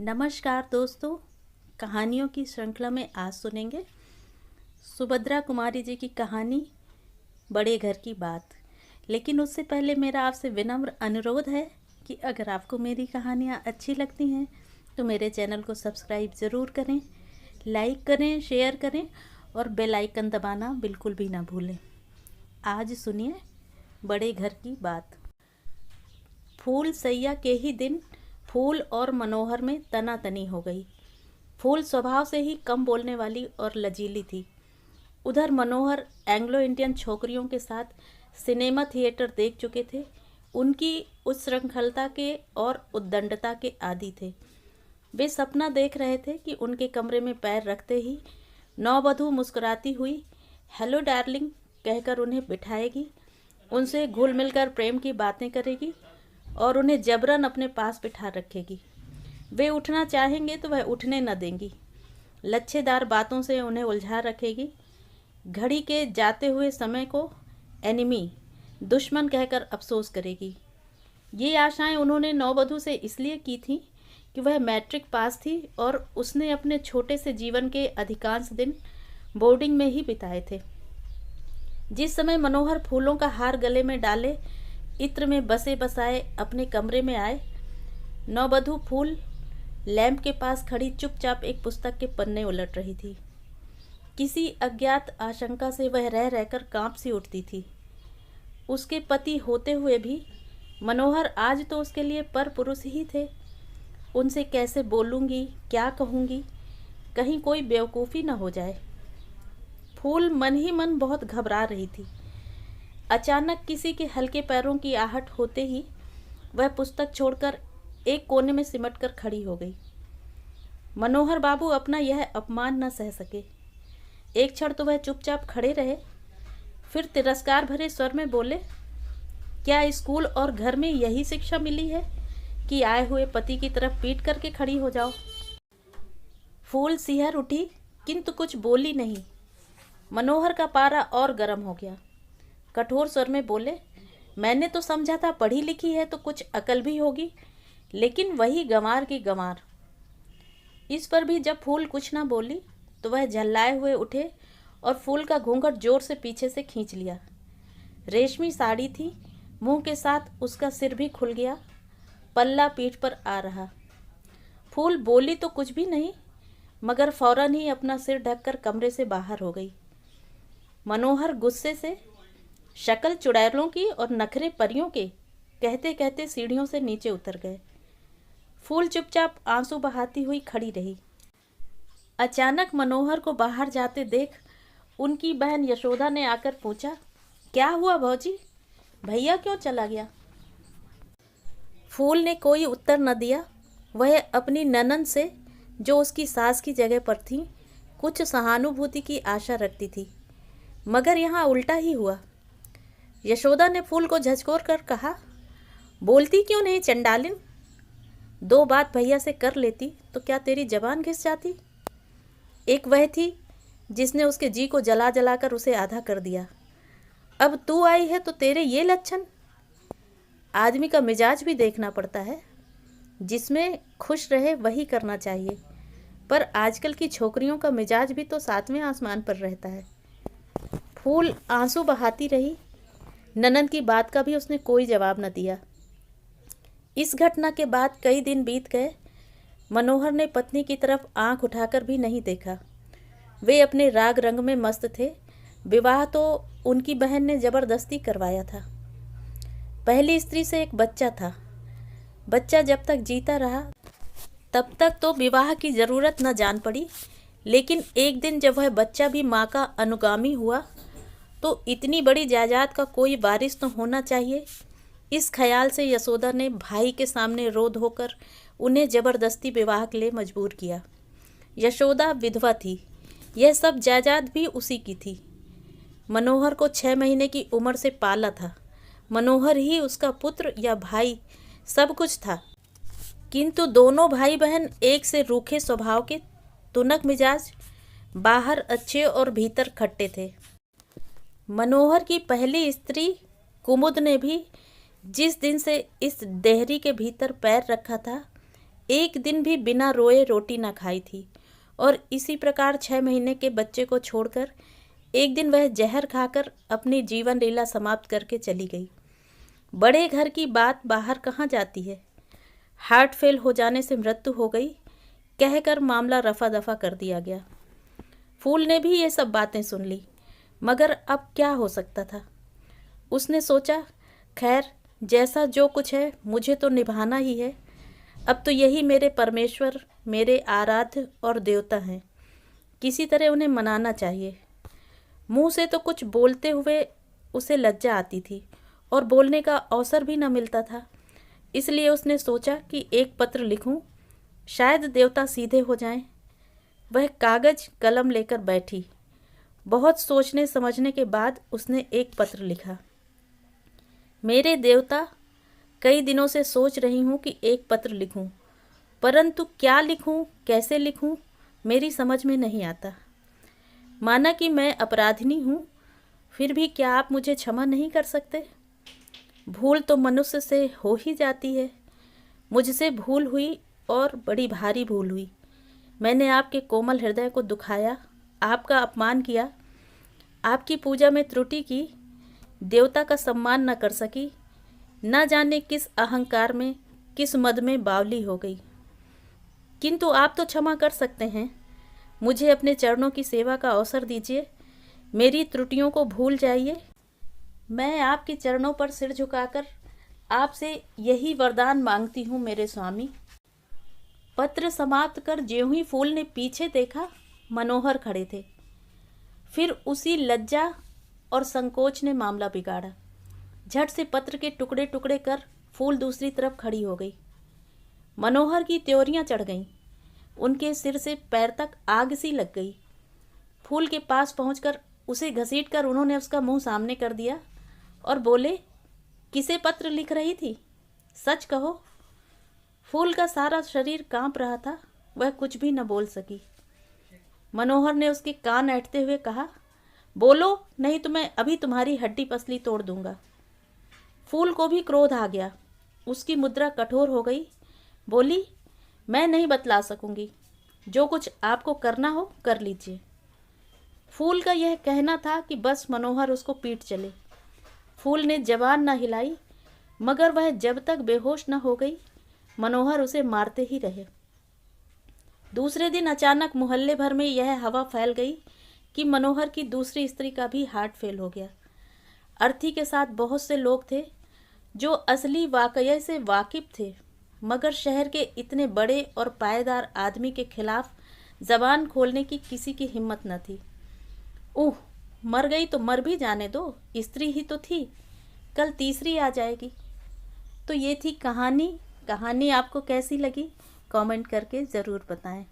नमस्कार दोस्तों, कहानियों की श्रृंखला में आज सुनेंगे सुभद्रा कुमारी जी की कहानी बड़े घर की बात। लेकिन उससे पहले मेरा आपसे विनम्र अनुरोध है कि अगर आपको मेरी कहानियाँ अच्छी लगती हैं तो मेरे चैनल को सब्सक्राइब ज़रूर करें, लाइक करें, शेयर करें और बेल आइकन दबाना बिल्कुल भी ना भूलें। आज सुनिए बड़े घर की बात। फूल सैया के ही दिन फूल और मनोहर में तनातनी हो गई। फूल स्वभाव से ही कम बोलने वाली और लजीली थी। उधर मनोहर एंग्लो इंडियन छोकरियों के साथ सिनेमा थिएटर देख चुके थे। उनकी उच्छृंखलता के और उद्दंडता के आदी थे। वे सपना देख रहे थे कि उनके कमरे में पैर रखते ही नववधू मुस्कुराती हुई हेलो डार्लिंग कहकर उन्हें बिठाएगी, उनसे घुल मिलकर प्रेम की बातें करेगी और उन्हें जबरन अपने पास बिठा रखेगी। वे उठना चाहेंगे तो वह उठने न देंगी। लच्छेदार बातों से उन्हें उलझा रखेगी। घड़ी के जाते हुए समय को एनिमी, दुश्मन कहकर अफसोस करेगी। ये आशाएं उन्होंने नववधू से इसलिए की थीं कि वह मैट्रिक पास थी और उसने अपने छोटे से जीवन के अधिकांश दिन बोर्डिंग में ही बिताए थे। जिस समय मनोहर फूलों का हार गले में डाले इत्र में बसे बसाए अपने कमरे में आए, नववधू फूल लैंप के पास खड़ी चुपचाप एक पुस्तक के पन्ने उलट रही थी। किसी अज्ञात आशंका से वह रह रहकर कांप सी उठती थी। उसके पति होते हुए भी मनोहर आज तो उसके लिए पर पुरुष ही थे। उनसे कैसे बोलूँगी, क्या कहूँगी, कहीं कोई बेवकूफ़ी न हो जाए। फूल मन ही मन बहुत घबरा रही थी। अचानक किसी के हल्के पैरों की आहट होते ही वह पुस्तक छोड़कर एक कोने में सिमटकर खड़ी हो गई। मनोहर बाबू अपना यह अपमान न सह सके। एक क्षण तो वह चुपचाप खड़े रहे, फिर तिरस्कार भरे स्वर में बोले, क्या स्कूल और घर में यही शिक्षा मिली है कि आए हुए पति की तरफ पीट करके खड़ी हो जाओ? फूल सिहर उठी किंतु कुछ बोली नहीं। मनोहर का पारा और गर्म हो गया। कठोर स्वर में बोले, मैंने तो समझा था पढ़ी लिखी है तो कुछ अकल भी होगी, लेकिन वही गंवार की गंवार। इस पर भी जब फूल कुछ ना बोली तो वह झल्लाए हुए उठे और फूल का घूंघट जोर से पीछे से खींच लिया। रेशमी साड़ी थी, मुंह के साथ उसका सिर भी खुल गया, पल्ला पीठ पर आ रहा। फूल बोली तो कुछ भी नहीं, मगर फौरन ही अपना सिर ढककर कमरे से बाहर हो गई। मनोहर गुस्से से शक्ल चुड़ैलों की और नखरे परियों के कहते कहते सीढ़ियों से नीचे उतर गए। फूल चुपचाप आंसू बहाती हुई खड़ी रही। अचानक मनोहर को बाहर जाते देख उनकी बहन यशोदा ने आकर पूछा, क्या हुआ भौजी, भैया क्यों चला गया? फूल ने कोई उत्तर न दिया। वह अपनी ननंद से, जो उसकी सास की जगह पर थी, कुछ सहानुभूति की आशा रखती थी, मगर यहाँ उल्टा ही हुआ। यशोदा ने फूल को झकझोर कर कहा, बोलती क्यों नहीं चंडालिन? दो बात भैया से कर लेती तो क्या तेरी जबान घिस जाती? एक वह थी जिसने उसके जी को जला जला कर उसे आधा कर दिया। अब तू आई है तो तेरे ये लक्षण। आदमी का मिजाज भी देखना पड़ता है, जिसमें खुश रहे वही करना चाहिए, पर आजकल की छोकरियों का मिजाज भी तो सातवें आसमान पर रहता है। फूल आंसू बहाती रही। ननंद की बात का भी उसने कोई जवाब न दिया। इस घटना के बाद कई दिन बीत गए। मनोहर ने पत्नी की तरफ आंख उठाकर भी नहीं देखा। वे अपने राग रंग में मस्त थे। विवाह तो उनकी बहन ने जबरदस्ती करवाया था। पहली स्त्री से एक बच्चा था। बच्चा जब तक जीता रहा तब तक तो विवाह की ज़रूरत न जान पड़ी, लेकिन एक दिन जब वह बच्चा भी माँ का अनुगामी हुआ तो इतनी बड़ी जायदाद का कोई वारिस तो होना चाहिए। इस ख्याल से यशोदा ने भाई के सामने रो धोकर उन्हें ज़बरदस्ती विवाह के लिए मजबूर किया। यशोदा विधवा थी, यह सब जायदाद भी उसी की थी। मनोहर को 6 महीने की उम्र से पाला था। मनोहर ही उसका पुत्र या भाई सब कुछ था, किंतु दोनों भाई बहन एक से रूखे स्वभाव के, तुनक मिजाज, बाहर अच्छे और भीतर खट्टे थे। मनोहर की पहली स्त्री कुमुद ने भी जिस दिन से इस देहरी के भीतर पैर रखा था, एक दिन भी बिना रोए रोटी ना खाई थी और इसी प्रकार 6 महीने के बच्चे को छोड़कर एक दिन वह जहर खाकर अपनी जीवन लीला समाप्त करके चली गई। बड़े घर की बात बाहर कहाँ जाती है। हार्ट फेल हो जाने से मृत्यु हो गई कहकर मामला रफा दफा कर दिया गया। फूल ने भी ये सब बातें सुन ली, मगर अब क्या हो सकता था। उसने सोचा, खैर जैसा जो कुछ है मुझे तो निभाना ही है। अब तो यही मेरे परमेश्वर, मेरे आराध्य और देवता हैं। किसी तरह उन्हें मनाना चाहिए। मुंह से तो कुछ बोलते हुए उसे लज्जा आती थी और बोलने का अवसर भी न मिलता था। इसलिए उसने सोचा कि एक पत्र लिखूं, शायद देवता सीधे हो जाएं। वह कागज कलम लेकर बैठी। बहुत सोचने समझने के बाद उसने एक पत्र लिखा। मेरे देवता, कई दिनों से सोच रही हूँ कि एक पत्र लिखूं, परंतु क्या लिखूं, कैसे लिखूं, मेरी समझ में नहीं आता। माना कि मैं अपराधिनी हूँ, फिर भी क्या आप मुझे क्षमा नहीं कर सकते? भूल तो मनुष्य से हो ही जाती है। मुझसे भूल हुई और बड़ी भारी भूल हुई। मैंने आपके कोमल हृदय को दुखाया, आपका अपमान किया, आपकी पूजा में त्रुटि की, देवता का सम्मान न कर सकी। न जाने किस अहंकार में, किस मद में बावली हो गई। किंतु आप तो क्षमा कर सकते हैं। मुझे अपने चरणों की सेवा का अवसर दीजिए। मेरी त्रुटियों को भूल जाइए। मैं आपके चरणों पर सिर झुकाकर आपसे यही वरदान मांगती हूँ मेरे स्वामी। पत्र समाप्त कर ज्यों ही फूल ने पीछे देखा, मनोहर खड़े थे। फिर उसी लज्जा और संकोच ने मामला बिगाड़ा। झट से पत्र के टुकड़े टुकड़े कर फूल दूसरी तरफ खड़ी हो गई। मनोहर की त्योरियां चढ़ गईं। उनके सिर से पैर तक आग सी लग गई। फूल के पास पहुंचकर उसे घसीटकर उन्होंने उसका मुंह सामने कर दिया और बोले, किसे पत्र लिख रही थी? सच कहो। फूल का सारा शरीर कांप रहा था। वह कुछ भी न बोल सकी। मनोहर ने उसके कान ऐंठते हुए कहा, बोलो, नहीं तो मैं अभी तुम्हारी हड्डी पसली तोड़ दूंगा। फूल को भी क्रोध आ गया। उसकी मुद्रा कठोर हो गई। बोली, मैं नहीं बतला सकूंगी। जो कुछ आपको करना हो कर लीजिए। फूल का यह कहना था कि बस मनोहर उसको पीट चले। फूल ने जबान न हिलाई, मगर वह जब तक बेहोश न हो गई, मनोहर उसे मारते ही रहे। दूसरे दिन अचानक मोहल्ले भर में यह हवा फैल गई कि मनोहर की दूसरी स्त्री का भी हार्ट फेल हो गया। अर्थी के साथ बहुत से लोग थे जो असली वाकये से वाकिफ थे, मगर शहर के इतने बड़े और पायेदार आदमी के खिलाफ जबान खोलने की किसी की हिम्मत न थी। ओह, मर गई तो मर भी जाने दो, स्त्री ही तो थी, कल तीसरी आ जाएगी। तो ये थी कहानी। कहानी आपको कैसी लगी कमेंट करके ज़रूर बताएं।